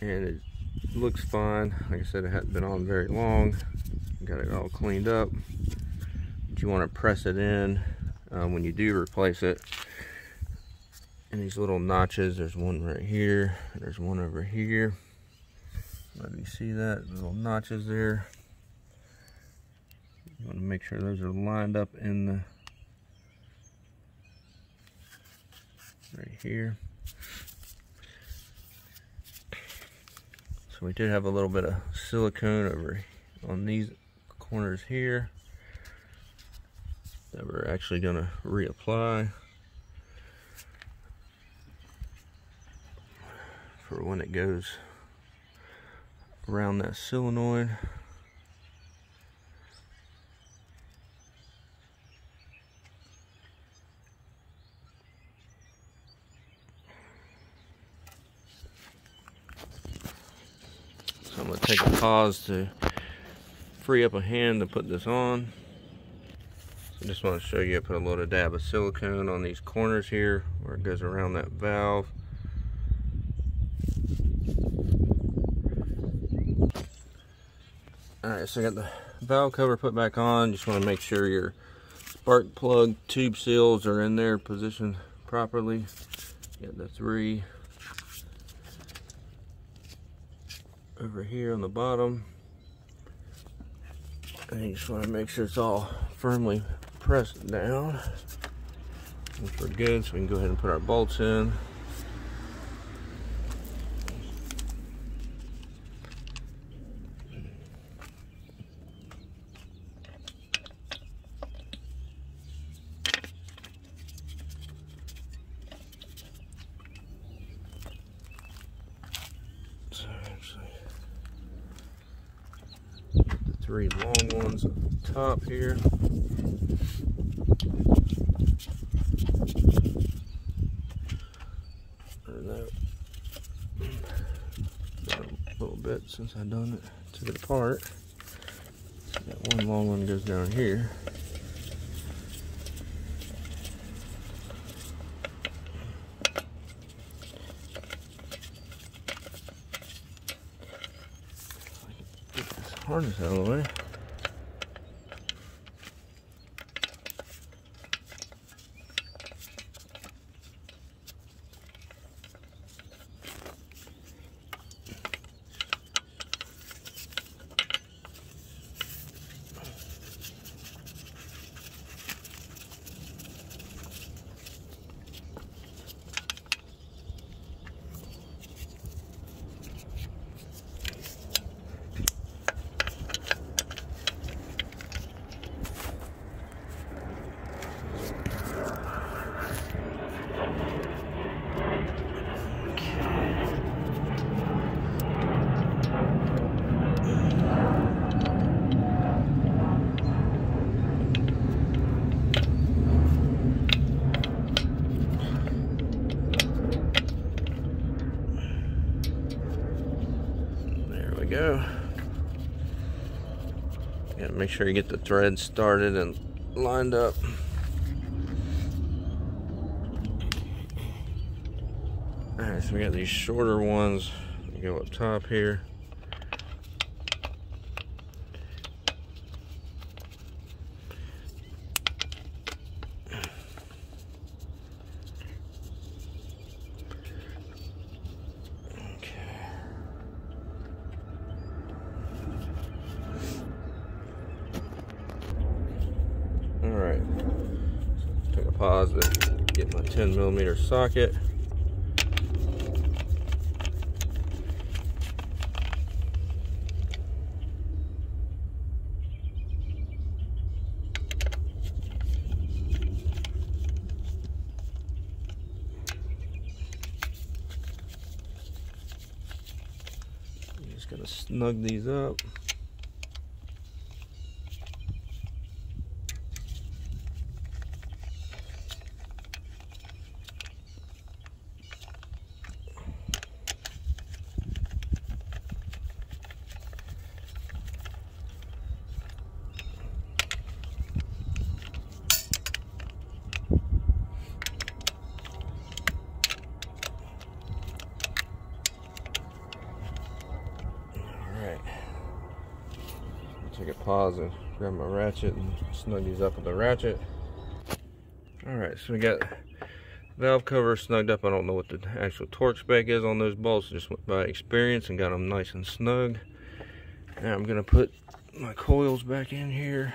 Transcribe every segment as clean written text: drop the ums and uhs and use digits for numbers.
and it looks fine. Like I said, it hadn't been on very long. Got it all cleaned up. But you want to press it in when you do replace it. And these little notches, there's one right here, there's one over here. Let me see that, little notches there. You want to make sure those are lined up in the right here. So we did have a little bit of silicone over on these corners here that we're actually going to reapply for when it goes around that solenoid. So I'm going to take a pause to free up a hand to put this on. So I just want to show you, I put a little dab of silicone on these corners here where it goes around that valve. Alright, so I got the valve cover put back on. Just want to make sure your spark plug tube seals are in there, positioned properly. Got the 3 over here on the bottom. And you just want to make sure it's all firmly pressed down. Once we're good, so we can go ahead and put our bolts in. So actually, the 3 long ones at the top here. A little bit since I've done it, took it apart. So that one long one goes down here. Get this harness out of the way. Go. Gotta make sure you get the thread started and lined up. Alright, so we got these shorter ones that go up top here. Alright, so take a pause to get my 10mm socket. You just gotta snug these up. take a pause and grab my ratchet and snug these up with the ratchet. Alright, so we got valve cover snugged up. I don't know what the actual torque spec is on those bolts. Just went by experience and got them nice and snug. Now I'm going to put my coils back in here.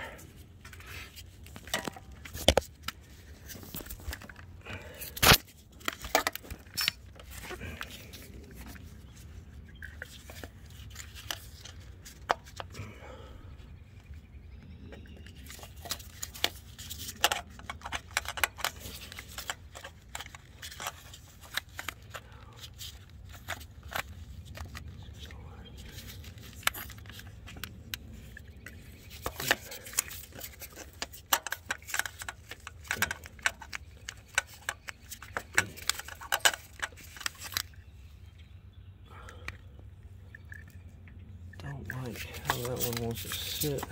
Like how that one wants to sit.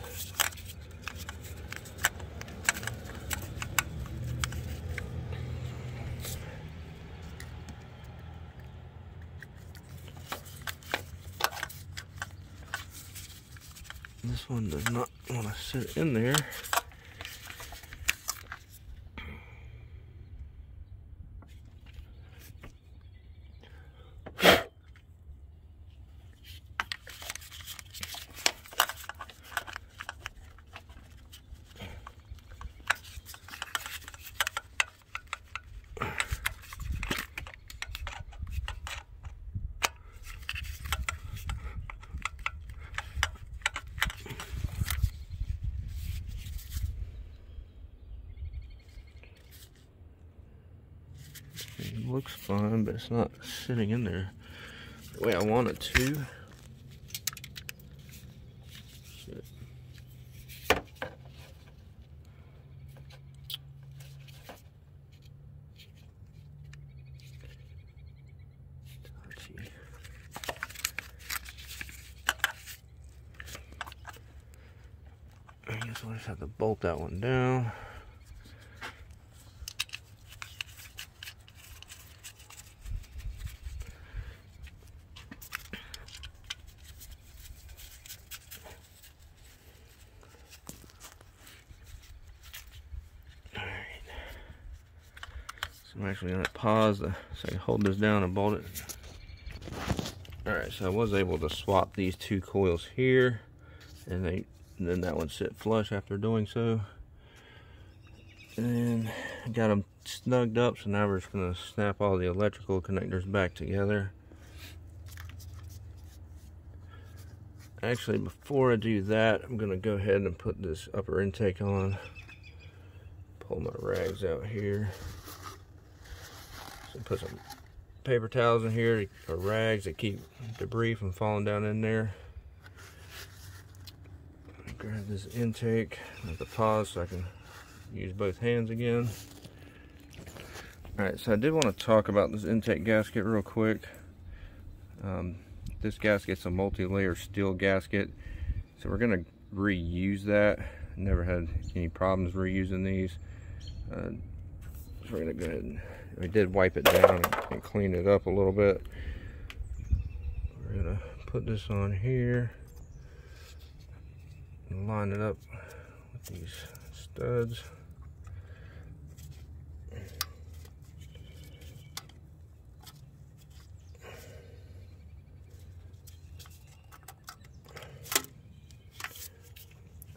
This one does not want to sit in there. It looks fine, but it's not sitting in there the way I want it to. Shit. Touchy. I guess I'll just have to bolt that one down. I'm actually going to pause so I can hold this down and bolt it. Alright, so I was able to swap these two coils here, and then that one sit flush after doing so. And I got them snugged up, so now we're just going to snap all the electrical connectors back together. Actually, before I do that, I'm going to go ahead and put this upper intake on. Pull my rags out here. Put some paper towels in here, or rags that keep debris from falling down in there. Grab this intake with the pause so I can use both hands again. Alright, so I did want to talk about this intake gasket real quick. This gasket's a multi-layer steel gasket, so we're going to reuse that. Never had any problems reusing these. So we're going to go ahead and we did wipe it down and clean it up a little bit. We're gonna put this on here and line it up with these studs.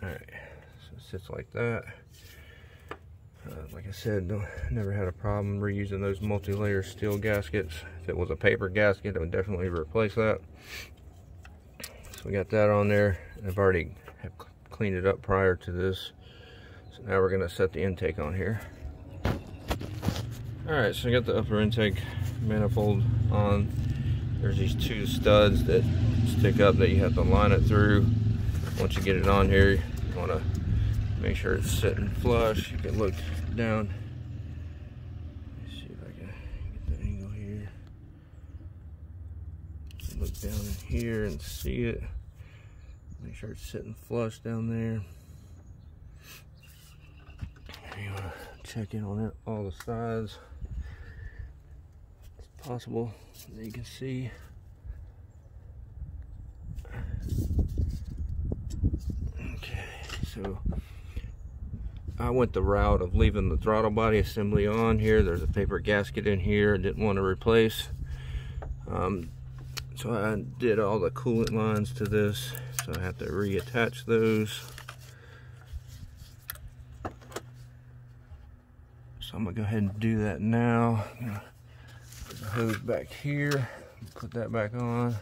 Alright, so it sits like that. Like I said, never had a problem reusing those multi-layer steel gaskets. If it was a paper gasket, I would definitely replace that. So we got that on there. I've already cleaned it up prior to this. So now we're going to set the intake on here. Alright, so I got the upper intake manifold on. There's these two studs that stick up that you have to line it through. Once you get it on here, you want to make sure it's sitting flush. You can look down. Let's see if I can get the angle here. Look down in here and see it. Make sure it's sitting flush down there. You want to check in on it, all the sides. It's possible that you can see. I went the route of leaving the throttle body assembly on here. There's a paper gasket in here I didn't want to replace. So I did all the coolant lines to this, so I have to reattach those. So I'm gonna go ahead and do that now. Put the hose back here, put that back on.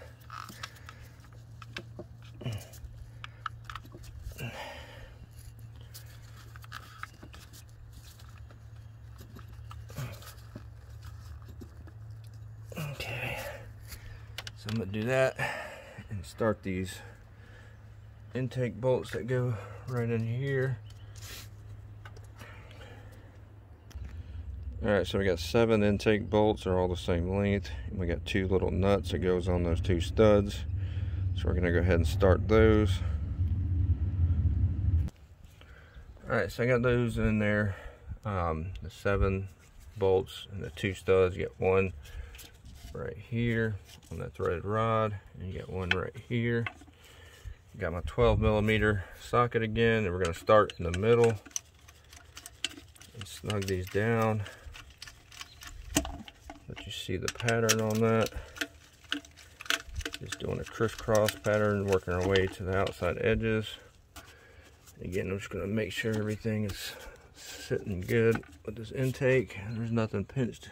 Okay, so I'm gonna do that and start these intake bolts that go right in here. Alright, so we got 7 intake bolts, they're all the same length. And we got 2 little nuts that goes on those 2 studs. So we're gonna go ahead and start those. Alright, so I got those in there. The 7 bolts and the 2 studs. You get one right here on that threaded rod, and you got one right here. Got my 12mm socket again, and we're going to start in the middle and snug these down. Let you see the pattern on that. Just doing a crisscross pattern, working our way to the outside edges. Again, I'm just going to make sure everything is sitting good with this intake. There's nothing pinched.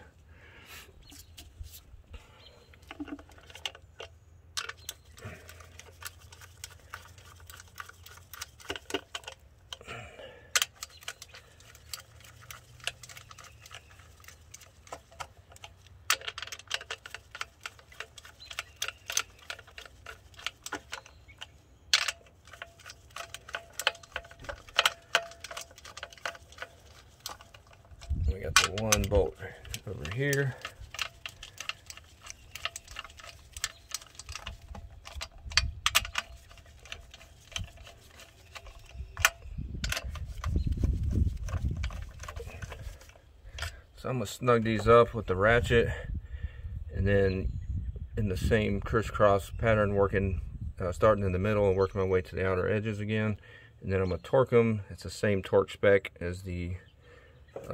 We got the one bolt over here. So I'm going to snug these up with the ratchet, and then in the same crisscross pattern, working, starting in the middle and working my way to the outer edges again. And then I'm going to torque them. It's the same torque spec as the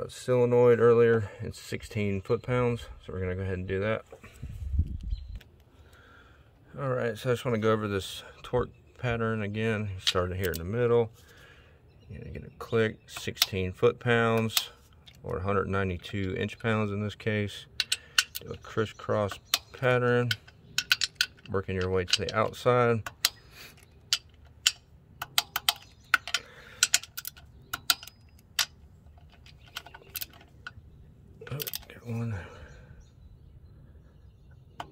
solenoid earlier. It's 16 foot-pounds, so we're going to go ahead and do that. Alright, so I just want to go over this torque pattern again. Starting here in the middle. You're going to get a click, 16 foot-pounds, or 192 inch-pounds in this case. Do a crisscross pattern, working your way to the outside. Oh, got one. I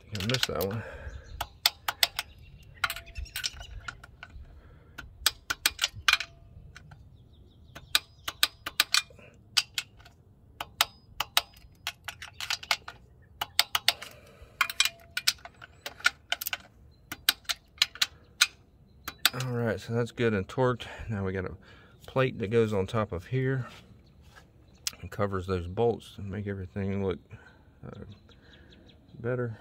think I missed that one. Alright, so that's good and torqued. Now we got a plate that goes on top of here and covers those bolts to make everything look better.